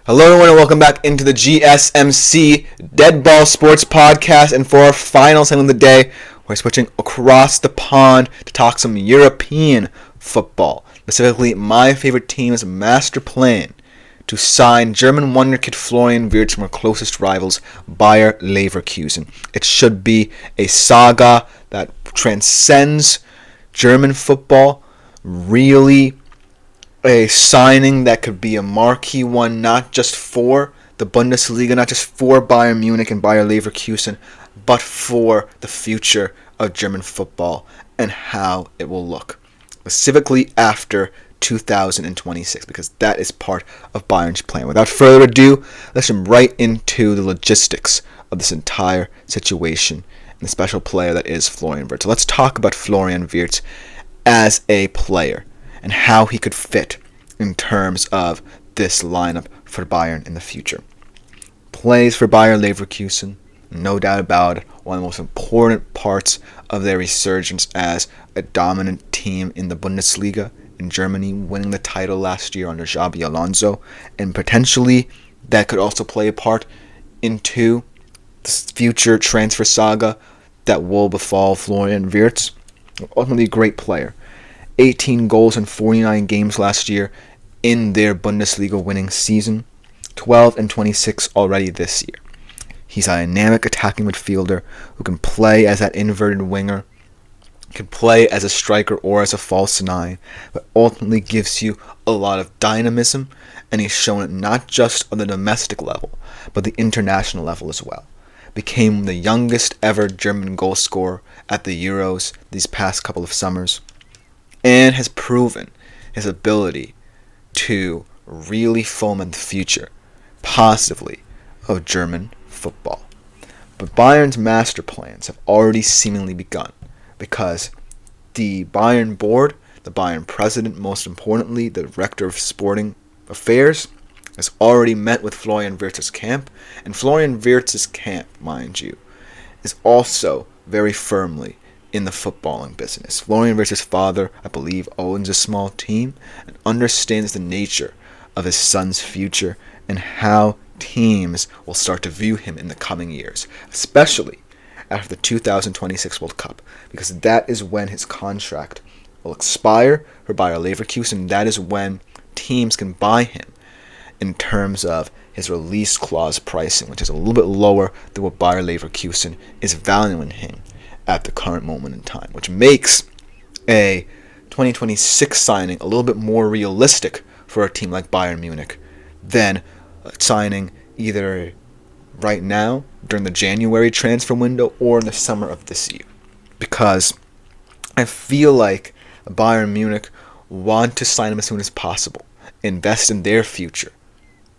Hello, everyone, and welcome back into the GSMC Dead Ball Sports Podcast. And for our final segment of the day, we're switching across the pond to talk some European football. Specifically, my favorite team's master plan to sign German wonderkid Florian Wirtz from our closest rivals, Bayer Leverkusen. It should be a saga that transcends German football, really a signing that could be a marquee one, not just for the Bundesliga, not just for Bayern Munich and Bayer Leverkusen, but for the future of German football and how it will look, specifically after 2026, because that is part of Bayern's plan. Without further ado, let's jump right into the logistics of this entire situation and the special player that is Florian Wirtz. So let's talk about Florian Wirtz as a player and how he could fit in terms of this lineup for Bayern in the future. Plays for Bayer Leverkusen, no doubt about it, one of the most important parts of their resurgence as a dominant team in the Bundesliga in Germany, winning the title last year under Xabi Alonso, and potentially that could also play a part into the future transfer saga that will befall Florian Wirtz. Ultimately a great player. 18 goals in 49 games last year in their Bundesliga winning season. 12 and 26 already this year. He's a dynamic attacking midfielder who can play as that inverted winger, can play as a striker or as a false nine, but ultimately gives you a lot of dynamism, and he's shown it not just on the domestic level, but the international level as well. Became the youngest ever German goal scorer at the Euros these past couple of summers, and has proven his ability to really foment the future, positively, of German football. But Bayern's master plans have already seemingly begun, because the Bayern board, the Bayern president, most importantly, the director of sporting affairs, has already met with Florian Wirtz's camp, and Florian Wirtz's camp, mind you, is also very firmly in the footballing business. Florian Wirtz's father, I believe, owns a small team and understands the nature of his son's future and how teams will start to view him in the coming years, especially after the 2026 World Cup, because that is when his contract will expire for Bayer Leverkusen. That is when teams can buy him in terms of his release clause pricing, which is a little bit lower than what Bayer Leverkusen is valuing him at the current moment in time, which makes a 2026 signing a little bit more realistic for a team like Bayern Munich than signing either right now during the January transfer window or in the summer of this year. Because I feel like Bayern Munich want to sign him as soon as possible, invest in their future.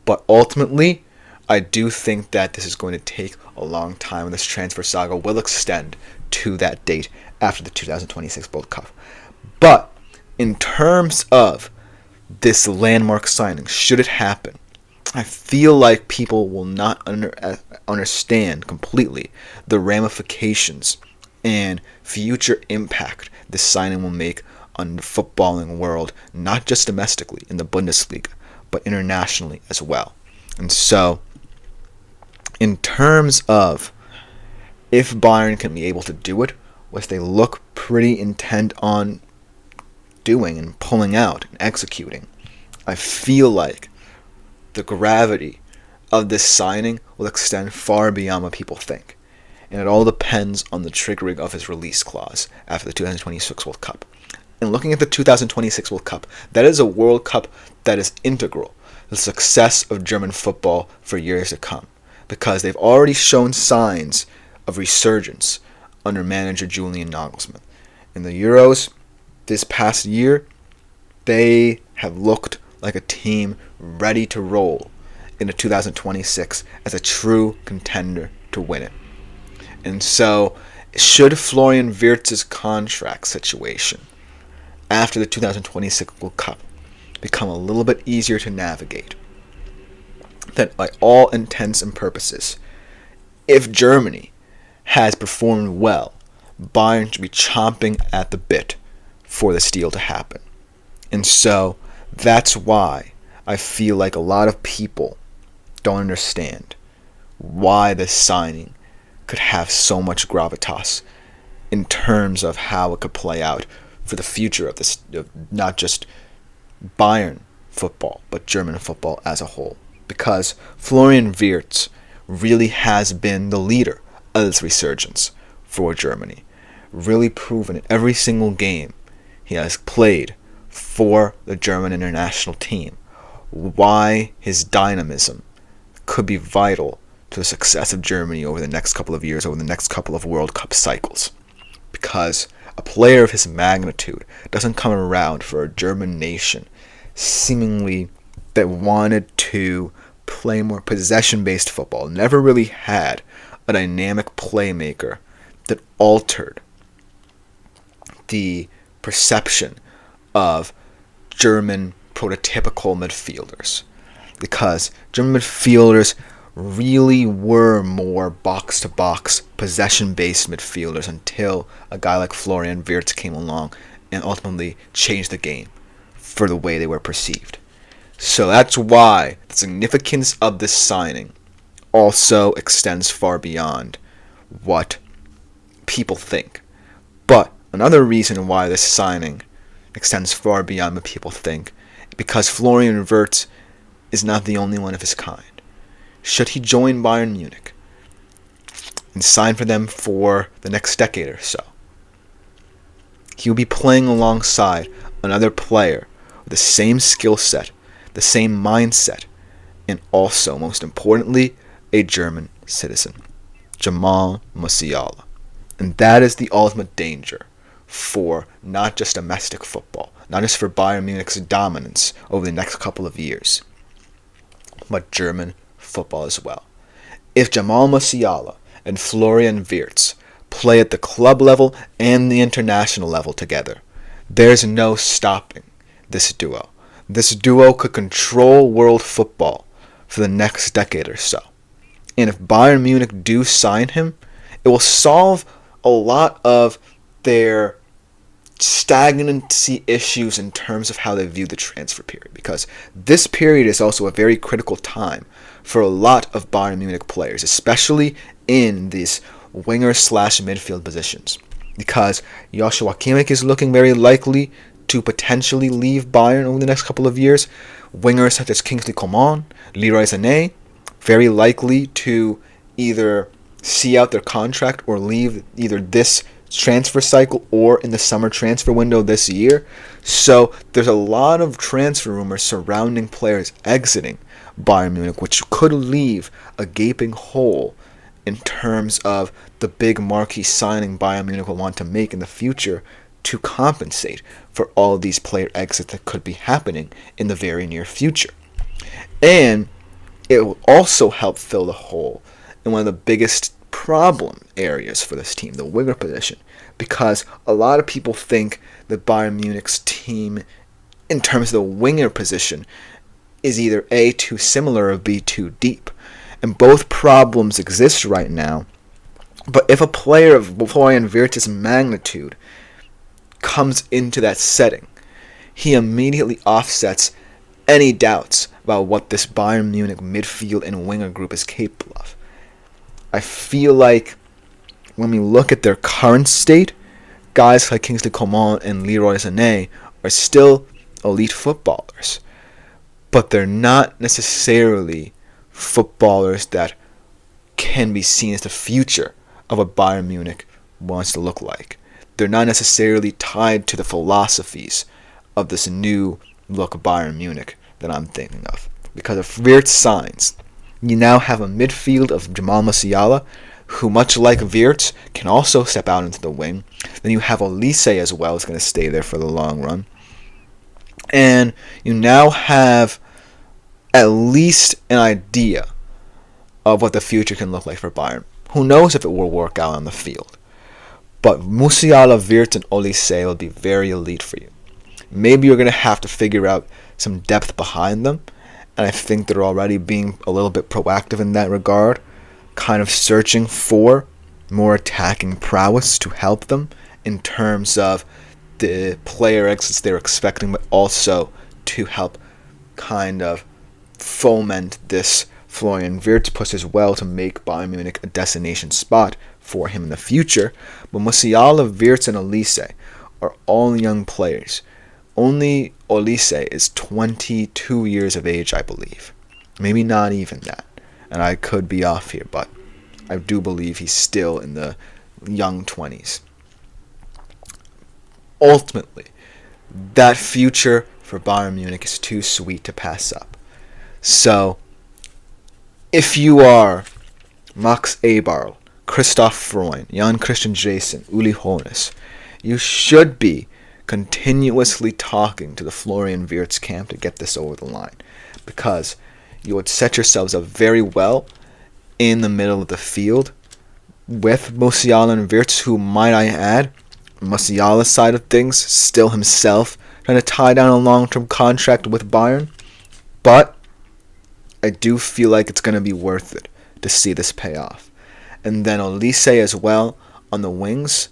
But ultimately, I do think that this is going to take a long time, and this transfer saga will extend to that date after the 2026 World Cup. But in terms of this landmark signing, should it happen, I feel like people will not understand completely the ramifications and future impact this signing will make on the footballing world, not just domestically in the Bundesliga, but internationally as well. And so, in terms of if Bayern can be able to do it, which they look pretty intent on doing and pulling out and executing, I feel like the gravity of this signing will extend far beyond what people think. And it all depends on the triggering of his release clause after the 2026 World Cup. And looking at the 2026 World Cup, that is a World Cup that is integral to the success of German football for years to come, because they've already shown signs of resurgence under manager Julian Nagelsmann. In the Euros this past year, they have looked like a team ready to roll into 2026 as a true contender to win it. And so, should Florian Wirtz's contract situation after the 2026 World Cup become a little bit easier to navigate, that by all intents and purposes, if Germany has performed well, Bayern should be chomping at the bit for this deal to happen. And so that's why I feel like a lot of people don't understand why this signing could have so much gravitas in terms of how it could play out for the future of this, of not just Bayern football, but German football as a whole. Because Florian Wirtz really has been the leader of this resurgence for Germany. Really proven in every single game he has played for the German international team why his dynamism could be vital to the success of Germany over the next couple of years, over the next couple of World Cup cycles. Because a player of his magnitude doesn't come around for a German nation seemingly that wanted to play more possession-based football, never really had a dynamic playmaker that altered the perception of German prototypical midfielders. Because German midfielders really were more box-to-box, possession-based midfielders until a guy like Florian Wirtz came along and ultimately changed the game for the way they were perceived. So that's why the significance of this signing also extends far beyond what people think. But another reason why this signing extends far beyond what people think, because Florian Wirtz is not the only one of his kind. Should he join Bayern Munich and sign for them for the next decade or so, he will be playing alongside another player with the same skill set, the same mindset, and also, most importantly, a German citizen, Jamal Musiala. And that is the ultimate danger for not just domestic football, not just for Bayern Munich's dominance over the next couple of years, but German football as well. If Jamal Musiala and Florian Wirtz play at the club level and the international level together, there's no stopping this duo. This duo could control world football for the next decade or so. And if Bayern Munich do sign him, it will solve a lot of their stagnancy issues in terms of how they view the transfer period. Because this period is also a very critical time for a lot of Bayern Munich players, especially in these winger/midfield positions. Because Joshua Kimmich is looking very likely to potentially leave Bayern over the next couple of years. Wingers such as Kingsley Coman, Leroy Sané, very likely to either see out their contract or leave either this transfer cycle or in the summer transfer window this year. So there's a lot of transfer rumors surrounding players exiting Bayern Munich, which could leave a gaping hole in terms of the big marquee signing Bayern Munich will want to make in the future to compensate for all these player exits that could be happening in the very near future. And it will also help fill the hole in one of the biggest problem areas for this team, the winger position, because a lot of people think that Bayern Munich's team, in terms of the winger position, is either A, too similar, or B, too deep. And both problems exist right now. But if a player of Florian Wirtz's magnitude comes into that setting, he immediately offsets any doubts about what this Bayern Munich midfield and winger group is capable of. I feel like when we look at their current state, guys like Kingsley Coman and Leroy Sané are still elite footballers, but they're not necessarily footballers that can be seen as the future of what Bayern Munich wants to look like. They're not necessarily tied to the philosophies of this new look of Bayern Munich that I'm thinking of. Because if Wirtz signs, you now have a midfield of Jamal Musiala, who, much like Wirtz, can also step out into the wing. Then you have Olise as well, who's going to stay there for the long run. And you now have at least an idea of what the future can look like for Bayern. Who knows if it will work out on the field. But Musiala, Wirtz, and Olise will be very elite for you. Maybe you're going to have to figure out some depth behind them. And I think they're already being a little bit proactive in that regard. Kind of searching for more attacking prowess to help them in terms of the player exits they're expecting, but also to help kind of foment this Florian Wirtz puts as well to make Bayern Munich a destination spot for him in the future. But Musiala, Wirtz, and Olise are all young players. Only Olise is 22 years of age, I believe. Maybe not even that. And I could be off here, but I do believe he's still in the young 20s. Ultimately, that future for Bayern Munich is too sweet to pass up. So, if you are Max Eberl, Christoph Freund, Jan Christian Jason, Uli Hoeneß, you should be continuously talking to the Florian Wirtz camp to get this over the line, because you would set yourselves up very well in the middle of the field with Musiala and Wirtz, who, might I add, Musiala's side of things, still himself trying to tie down a long-term contract with Bayern. But I do feel like it's going to be worth it to see this pay off. And then Olise as well on the wings,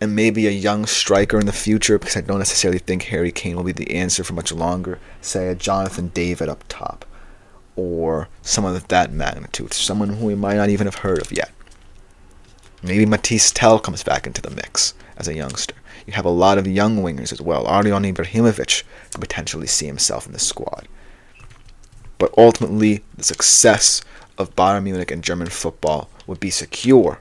and maybe a young striker in the future, because I don't necessarily think Harry Kane will be the answer for much longer. Say a Jonathan David up top, or someone of that magnitude, someone who we might not even have heard of yet. Maybe Matisse Tell comes back into the mix as a youngster. You have a lot of young wingers as well. Ardian Ibrahimovic could potentially see himself in the squad. But ultimately, the success of Bayern Munich and German football would be secure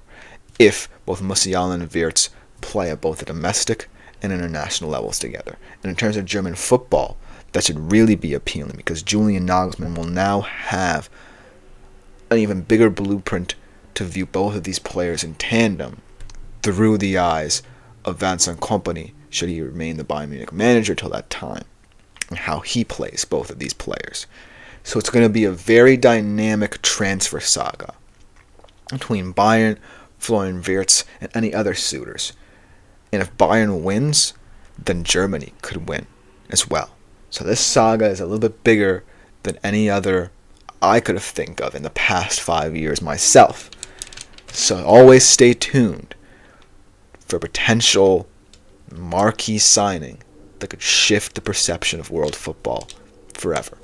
if both Musiala and Wirtz play at both the domestic and international levels together. And in terms of German football, that should really be appealing, because Julian Nagelsmann will now have an even bigger blueprint to view both of these players in tandem through the eyes of Vincent Kompany, should he remain the Bayern Munich manager till that time, and how he plays both of these players. So it's going to be a very dynamic transfer saga between Bayern, Florian Wirtz, and any other suitors. And if Bayern wins, then Germany could win as well. So this saga is a little bit bigger than any other I could have think of in the past 5 years myself. So always stay tuned for potential marquee signing that could shift the perception of world football forever.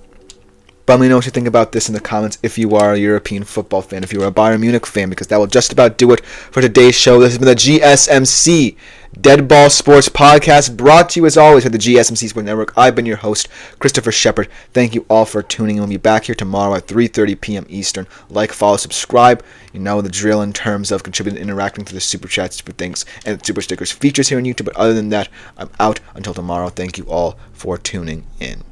But let me know what you think about this in the comments if you are a European football fan, if you are a Bayern Munich fan, because that will just about do it for today's show. This has been the GSMC Dead Ball Sports Podcast, brought to you as always by the GSMC Sports Network. I've been your host, Christopher Shepard. Thank you all for tuning in. We'll be back here tomorrow at 3:30 p.m. Eastern. Like, follow, subscribe. You know the drill in terms of contributing and interacting through the Super Chats, Super Things, and the Super Stickers features here on YouTube. But other than that, I'm out until tomorrow. Thank you all for tuning in.